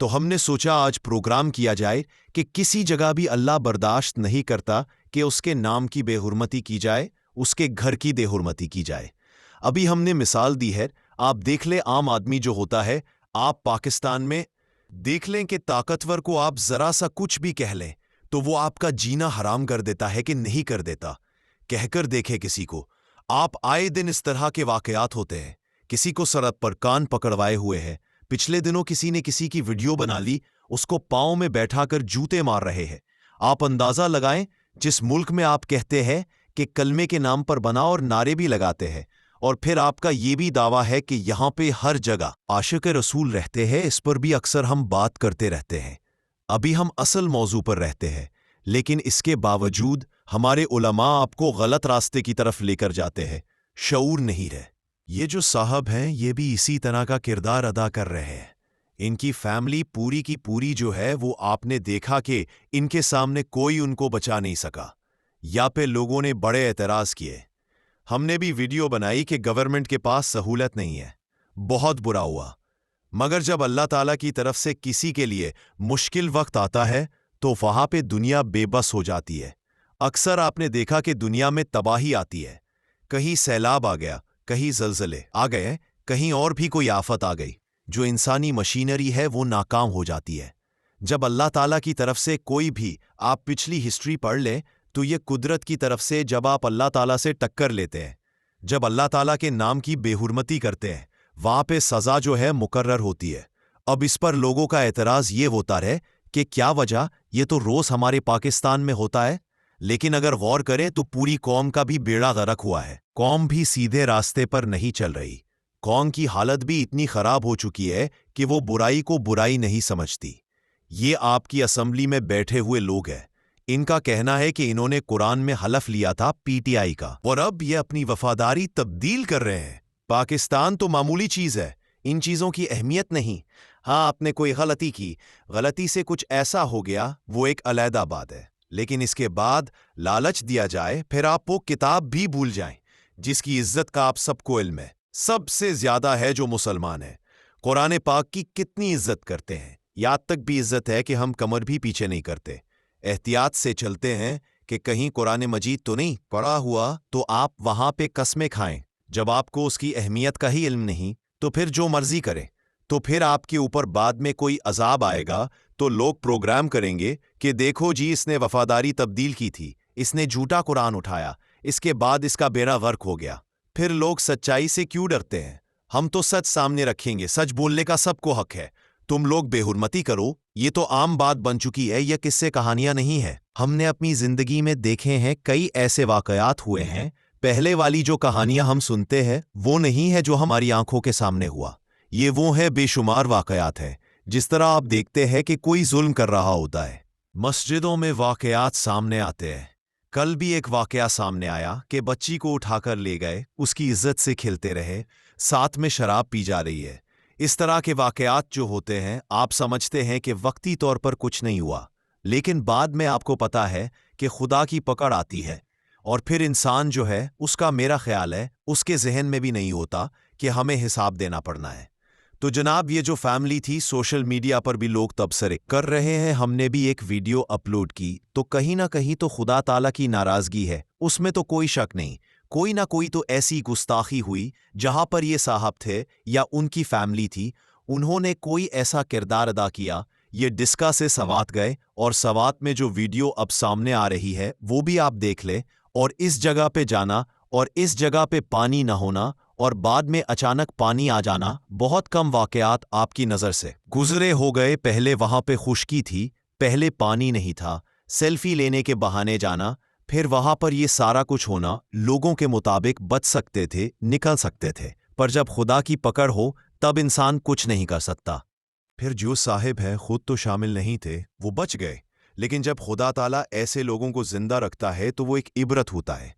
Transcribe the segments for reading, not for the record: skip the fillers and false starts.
تو ہم نے سوچا آج پروگرام کیا جائے کہ کسی جگہ بھی اللہ برداشت نہیں کرتا کہ اس کے نام کی بے حرمتی کی جائے، اس کے گھر کی بے حرمتی کی جائے۔ ابھی ہم نے مثال دی ہے، آپ دیکھ لیں عام آدمی جو ہوتا ہے، آپ پاکستان میں دیکھ لیں کہ طاقتور کو آپ ذرا سا کچھ بھی کہہ لیں تو وہ آپ کا جینا حرام کر دیتا ہے کہ نہیں کر دیتا۔ کہہ کر دیکھے کسی کو، آپ آئے دن اس طرح کے واقعات ہوتے ہیں، کسی کو سڑک پر کان پکڑوائے ہوئے ہیں، پچھلے دنوں کسی نے کسی کی ویڈیو بنا لی، اس کو پاؤں میں بیٹھا کر جوتے مار رہے ہیں۔ آپ اندازہ لگائیں، جس ملک میں آپ کہتے ہیں کہ کلمے کے نام پر بنا اور نعرے بھی لگاتے ہیں، اور پھر آپ کا یہ بھی دعویٰ ہے کہ یہاں پہ ہر جگہ عاشق رسول رہتے ہیں، اس پر بھی اکثر ہم بات کرتے رہتے ہیں۔ ابھی ہم اصل موضوع پر رہتے ہیں، لیکن اس کے باوجود ہمارے علماء آپ کو غلط راستے کی طرف لے کر جاتے ہیں، شعور نہیں رہے۔ یہ جو صاحب ہیں یہ بھی اسی طرح کا کردار ادا کر رہے ہیں۔ ان کی فیملی پوری کی پوری جو ہے وہ آپ نے دیکھا کہ ان کے سامنے کوئی ان کو بچا نہیں سکا، یا پہ لوگوں نے بڑے اعتراض کیے۔ ہم نے بھی ویڈیو بنائی کہ گورنمنٹ کے پاس سہولت نہیں ہے، بہت برا ہوا، مگر جب اللہ تعالیٰ کی طرف سے کسی کے لیے مشکل وقت آتا ہے تو وہاں پہ دنیا بے بس ہو جاتی ہے۔ اکثر آپ نے دیکھا کہ دنیا میں تباہی آتی ہے، کہیں سیلاب آ گیا، کہیں زلزلے آ گئے، کہیں اور بھی کوئی آفت آ گئی، جو انسانی مشینری ہے وہ ناکام ہو جاتی ہے۔ جب اللہ تعالیٰ کی طرف سے کوئی بھی، آپ پچھلی ہسٹری پڑھ لیں تو یہ قدرت کی طرف سے جب آپ اللہ تعالیٰ سے ٹکر لیتے ہیں، جب اللہ تعالیٰ کے نام کی بے حرمتی کرتے ہیں، وہاں پہ سزا جو ہے مقرر ہوتی ہے۔ اب اس پر لوگوں کا اعتراض یہ ہوتا رہے کہ کیا وجہ، یہ تو روز ہمارے پاکستان میں ہوتا ہے، لیکن اگر غور کریں تو پوری قوم کا بھی بیڑا غرق ہوا ہے، قوم بھی سیدھے راستے پر نہیں چل رہی، قوم کی حالت بھی اتنی خراب ہو چکی ہے کہ وہ برائی کو برائی نہیں سمجھتی۔ یہ آپ کی اسمبلی میں بیٹھے ہوئے لوگ ہیں، ان کا کہنا ہے کہ انہوں نے قرآن میں حلف لیا تھا پی ٹی آئی کا، اور اب یہ اپنی وفاداری تبدیل کر رہے ہیں۔ پاکستان تو معمولی چیز ہے، ان چیزوں کی اہمیت نہیں۔ ہاں، آپ نے کوئی غلطی کی، غلطی سے کچھ ایسا ہو گیا، وہ ایک علیحدہ بات ہے، لیکن اس کے بعد لالچ دیا جائے، پھر آپ وہ کتاب بھی بھول جائیں جس کی عزت کا آپ سب کو علم ہے، سب سے زیادہ ہے جو مسلمان ہے۔ قرآن پاک کی کتنی عزت کرتے ہیں، یہاں تک بھی عزت ہے کہ ہم کمر بھی پیچھے نہیں کرتے، احتیاط سے چلتے ہیں کہ کہیں قرآن مجید تو نہیں پڑھا ہوا تو آپ وہاں پہ قسمیں کھائیں۔ جب آپ کو اس کی اہمیت کا ہی علم نہیں تو پھر جو مرضی کریں، تو پھر آپ کے اوپر بعد میں کوئی عذاب آئے گا تو لوگ پروگرام کریں گے کہ دیکھو جی اس نے وفاداری تبدیل کی تھی، اس نے جھوٹا قرآن اٹھایا، اس کے بعد اس کا بیڑا غرق ہو گیا۔ پھر لوگ سچائی سے کیوں ڈرتے ہیں؟ ہم تو سچ سامنے رکھیں گے، سچ بولنے کا سب کو حق ہے۔ تم لوگ بے حرمتی کرو، یہ تو عام بات بن چکی ہے، یہ قصے کہانیاں نہیں ہے۔ ہم نے اپنی زندگی میں دیکھے ہیں، کئی ایسے واقعات ہوئے ہیں، پہلے والی جو کہانیاں ہم سنتے ہیں وہ نہیں ہے جو ہماری آنکھوں کے سامنے ہوا، یہ وہ ہے بے شمار واقعات ہیں۔ جس طرح آپ دیکھتے ہیں کہ کوئی ظلم کر رہا ہوتا ہے، مسجدوں میں واقعات سامنے آتے ہیں۔ کل بھی ایک واقعہ سامنے آیا کہ بچی کو اٹھا کر لے گئے، اس کی عزت سے کھلتے رہے، ساتھ میں شراب پی جا رہی ہے۔ اس طرح کے واقعات جو ہوتے ہیں، آپ سمجھتے ہیں کہ وقتی طور پر کچھ نہیں ہوا، لیکن بعد میں آپ کو پتا ہے کہ خدا کی پکڑ آتی ہے، اور پھر انسان جو ہے اس کا، میرا خیال ہے اس کے ذہن میں بھی نہیں ہوتا کہ ہمیں حساب دینا پڑنا ہے۔ تو جناب یہ جو فیملی تھی، سوشل میڈیا پر بھی لوگ تبصرے کر رہے ہیں، ہم نے بھی ایک ویڈیو اپلوڈ کی، تو کہیں نہ کہیں تو خدا تعالیٰ کی ناراضگی ہے، اس میں تو کوئی شک نہیں، کوئی نہ کوئی تو ایسی گستاخی ہوئی جہاں پر یہ صاحب تھے یا ان کی فیملی تھی، انہوں نے کوئی ایسا کردار ادا کیا، یہ ڈسکا سے سوات گئے، اور سوات میں جو ویڈیو اب سامنے آ رہی ہے وہ بھی آپ دیکھ لیں، اور اس جگہ پہ جانا اور اس جگہ پہ پانی نہ ہونا اور بعد میں اچانک پانی آ جانا، بہت کم واقعات آپ کی نظر سے گزرے ہو گئے۔ پہلے وہاں پہ خشکی تھی، پہلے پانی نہیں تھا، سیلفی لینے کے بہانے جانا، پھر وہاں پر یہ سارا کچھ ہونا، لوگوں کے مطابق بچ سکتے تھے، نکل سکتے تھے، پر جب خدا کی پکڑ ہو تب انسان کچھ نہیں کر سکتا۔ پھر جو صاحب ہے خود تو شامل نہیں تھے، وہ بچ گئے، لیکن جب خدا تعالیٰ ایسے لوگوں کو زندہ رکھتا ہے تو وہ ایک عبرت ہوتا ہے۔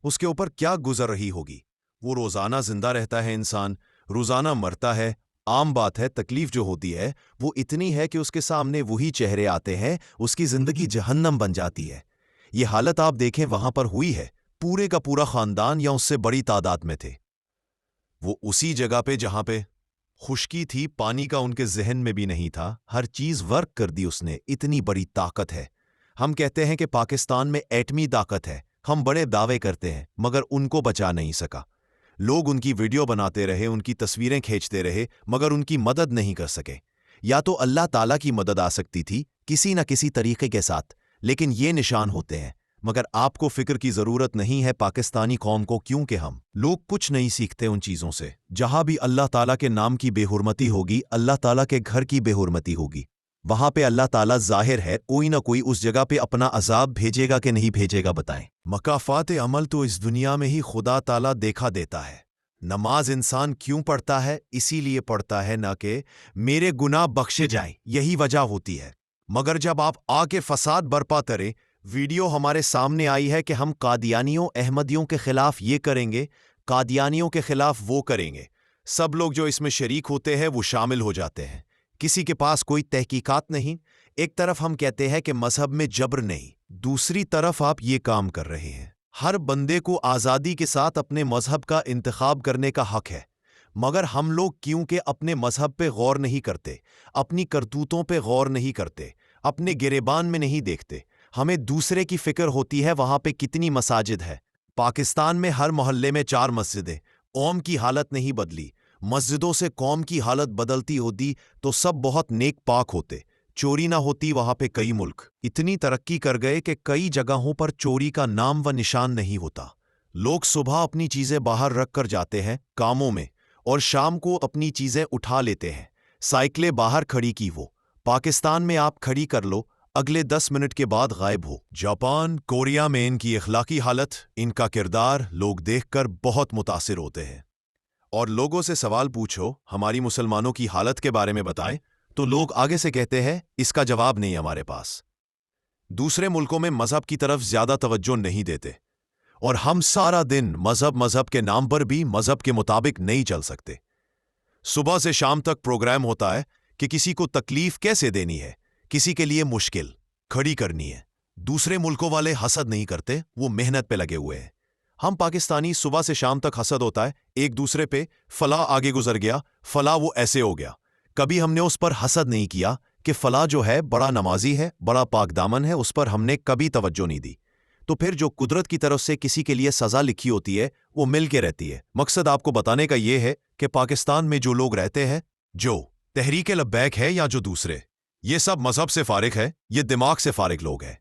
اس کے اوپر کیا گزر رہی ہوگی، وہ روزانہ زندہ رہتا ہے، انسان روزانہ مرتا ہے، عام بات ہے، تکلیف جو ہوتی ہے وہ اتنی ہے کہ اس کے سامنے وہی چہرے آتے ہیں، اس کی زندگی جہنم بن جاتی ہے۔ یہ حالت آپ دیکھیں وہاں پر ہوئی ہے، پورے کا پورا خاندان یا اس سے بڑی تعداد میں تھے، وہ اسی جگہ پہ جہاں پہ خشکی تھی، پانی کا ان کے ذہن میں بھی نہیں تھا، ہر چیز ورک کر دی اس نے، اتنی بڑی طاقت ہے۔ ہم کہتے ہیں کہ پاکستان میں ایٹمی طاقت ہے، ہم بڑے دعوے کرتے ہیں، مگر ان کو بچا نہیں سکا۔ لوگ ان کی ویڈیو بناتے رہے، ان کی تصویریں کھینچتے رہے، مگر ان کی مدد نہیں کر سکے۔ یا تو اللہ تعالیٰ کی مدد آ سکتی تھی کسی نہ کسی طریقے کے ساتھ، لیکن یہ نشان ہوتے ہیں۔ مگر آپ کو فکر کی ضرورت نہیں ہے پاکستانی قوم کو، کیونکہ ہم لوگ کچھ نہیں سیکھتے ان چیزوں سے۔ جہاں بھی اللہ تعالیٰ کے نام کی بے حرمتی ہوگی، اللہ تعالیٰ کے گھر کی بے حرمتی ہوگی، وہاں پہ اللہ تعالیٰ ظاہر ہے، کوئی نہ کوئی اس جگہ پہ اپنا عذاب بھیجے گا کہ نہیں بھیجے گا، بتائیں۔ مکافات عمل تو اس دنیا میں ہی خدا تعالیٰ دیکھا دیتا ہے۔ نماز انسان کیوں پڑھتا ہے؟ اسی لیے پڑھتا ہے نہ کہ میرے گناہ بخشے جائیں، یہی وجہ ہوتی ہے۔ مگر جب آپ آ کے فساد برپا کریں، ویڈیو ہمارے سامنے آئی ہے کہ ہم قادیانیوں احمدیوں کے خلاف یہ کریں گے، قادیانیوں کے خلاف وہ کریں گے، سب لوگ جو اس میں شریک ہوتے ہیں وہ شامل ہو جاتے ہیں، کسی کے پاس کوئی تحقیقات نہیں۔ ایک طرف ہم کہتے ہیں کہ مذہب میں جبر نہیں، دوسری طرف آپ یہ کام کر رہے ہیں۔ ہر بندے کو آزادی کے ساتھ اپنے مذہب کا انتخاب کرنے کا حق ہے، مگر ہم لوگ کیونکہ اپنے مذہب پہ غور نہیں کرتے، اپنی کرتوتوں پہ غور نہیں کرتے، اپنے گریبان میں نہیں دیکھتے، ہمیں دوسرے کی فکر ہوتی ہے وہاں پہ کتنی مساجد ہے۔ پاکستان میں ہر محلے میں 4 مسجدیں، قوم کی حالت نہیں بدلی۔ مسجدوں سے قوم کی حالت بدلتی ہوتی تو سب بہت نیک پاک ہوتے، چوری نہ ہوتی۔ وہاں پہ کئی ملک اتنی ترقی کر گئے کہ کئی جگہوں پر چوری کا نام و نشان نہیں ہوتا۔ لوگ صبح اپنی چیزیں باہر رکھ کر جاتے ہیں کاموں میں، اور شام کو اپنی چیزیں اٹھا لیتے ہیں۔ سائیکلیں باہر کھڑی کی وہ پاکستان میں آپ کھڑی کر لو، اگلے 10 منٹ کے بعد غائب ہو۔ جاپان، کوریا میں ان کی اخلاقی حالت، ان کا کردار لوگ دیکھ کر بہت متاثر ہوتے ہیں۔ اور لوگوں سے سوال پوچھو ہماری مسلمانوں کی حالت کے بارے میں بتائیں تو لوگ آگے سے کہتے ہیں اس کا جواب نہیں ہمارے پاس۔ دوسرے ملکوں میں مذہب کی طرف زیادہ توجہ نہیں دیتے، اور ہم سارا دن مذہب کے نام پر بھی مذہب کے مطابق نہیں چل سکتے۔ صبح سے شام تک پروگرام ہوتا ہے کہ کسی کو تکلیف کیسے دینی ہے، کسی کے لیے مشکل کھڑی کرنی ہے۔ دوسرے ملکوں والے حسد نہیں کرتے، وہ محنت پہ لگے ہوئے ہیں۔ ہم پاکستانی صبح سے شام تک حسد ہوتا ہے ایک دوسرے پہ، فلاں آگے گزر گیا، فلاں وہ ایسے ہو گیا۔ کبھی ہم نے اس پر حسد نہیں کیا کہ فلاں جو ہے بڑا نمازی ہے، بڑا پاک دامن ہے، اس پر ہم نے کبھی توجہ نہیں دی۔ تو پھر جو قدرت کی طرف سے کسی کے لیے سزا لکھی ہوتی ہے وہ مل کے رہتی ہے۔ مقصد آپ کو بتانے کا یہ ہے کہ پاکستان میں جو لوگ رہتے ہیں، جو تحریک لبیک ہے یا جو دوسرے، یہ سب مذہب سے فارغ ہے، یہ دماغ سے فارغ لوگ ہیں۔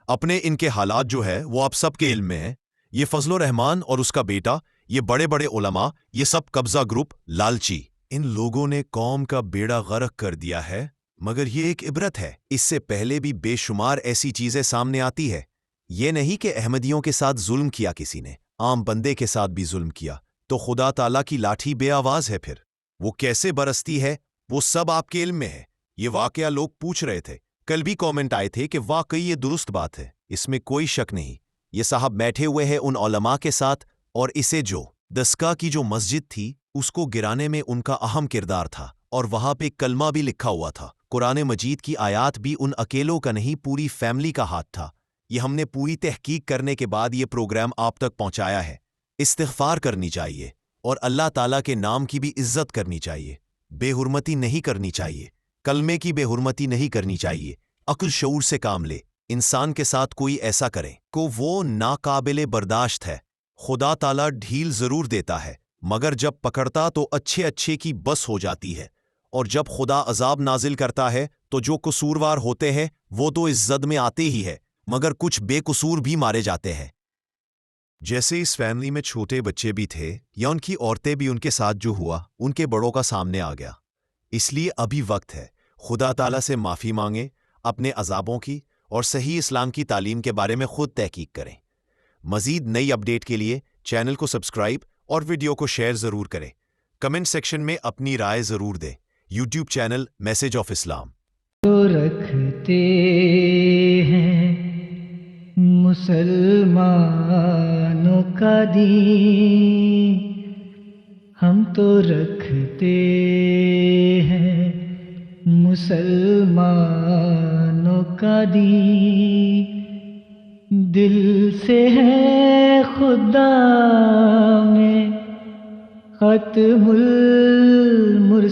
اپنے ان کے حالات جو ہے وہ آپ سب کے علم میں ہیں۔ یہ فضل الرحمان اور اس کا بیٹا، یہ بڑے بڑے علماء، یہ سب قبضہ گروپ، لالچی، ان لوگوں نے قوم کا بیڑا غرق کر دیا ہے۔ مگر یہ ایک عبرت ہے، اس سے پہلے بھی بے شمار ایسی چیزیں سامنے آتی ہے۔ یہ نہیں کہ احمدیوں کے ساتھ ظلم کیا کسی نے، عام بندے کے ساتھ بھی ظلم کیا تو خدا تعالیٰ کی لاٹھی بے آواز ہے۔ پھر وہ کیسے برستی ہے وہ سب آپ کے علم میں ہے۔ یہ واقعہ لوگ پوچھ رہے تھے، کل بھی کامنٹ آئے تھے کہ واقعی یہ درست بات ہے، اس میں کوئی شک نہیں۔ یہ صاحب بیٹھے ہوئے ہیں ان علماء کے ساتھ، اور اسے جو دسکا کی جو مسجد تھی اس کو گرانے میں ان کا اہم کردار تھا، اور وہاں پہ کلمہ بھی لکھا ہوا تھا۔ قرآن مجید کی آیات بھی ان اکیلوں کا نہیں، پوری فیملی کا ہاتھ تھا۔ یہ ہم نے پوری تحقیق کرنے کے بعد یہ پروگرام آپ تک پہنچایا ہے۔ استغفار کرنی چاہیے، اور اللہ تعالیٰ کے نام کی بھی عزت کرنی چاہیے۔ بے حرمتی نہیں کرنی چاہیے، کلمے کی بے حرمتی نہیں کرنی چاہیے۔ عقل شعور سے کام لے۔ انسان کے ساتھ کوئی ایسا کرے کو وہ ناقابل برداشت ہے۔ خدا تعالیٰ ڈھیل ضرور دیتا ہے، مگر جب پکڑتا تو اچھے اچھے کی بس ہو جاتی ہے، اور جب خدا عذاب نازل کرتا ہے تو جو قصوروار ہوتے ہیں وہ تو اس زد میں آتے ہی ہے، مگر کچھ بے قصور بھی مارے جاتے ہیں۔ جیسے اس فیملی میں چھوٹے بچے بھی تھے، یا ان کی عورتیں بھی، ان کے ساتھ جو ہوا ان کے بڑوں کا سامنے آ گیا۔ اس لیے ابھی وقت ہے خدا تعالیٰ سے معافی مانگیں اپنے عذابوں کی، اور صحیح اسلام کی تعلیم کے بارے میں خود تحقیق کریں۔ مزید نئی اپڈیٹ کے لیے چینل کو سبسکرائب اور ویڈیو کو شیئر ضرور کریں۔ کمنٹ سیکشن میں اپنی رائے ضرور دیں۔ یوٹیوب چینل میسج آف اسلام تو رکھتے ہیں مسلمانوں کا دین، ہم تو رکھتے ہیں مسلمانوں کا دین، دل سے ہے خدا میں ختم المرسلین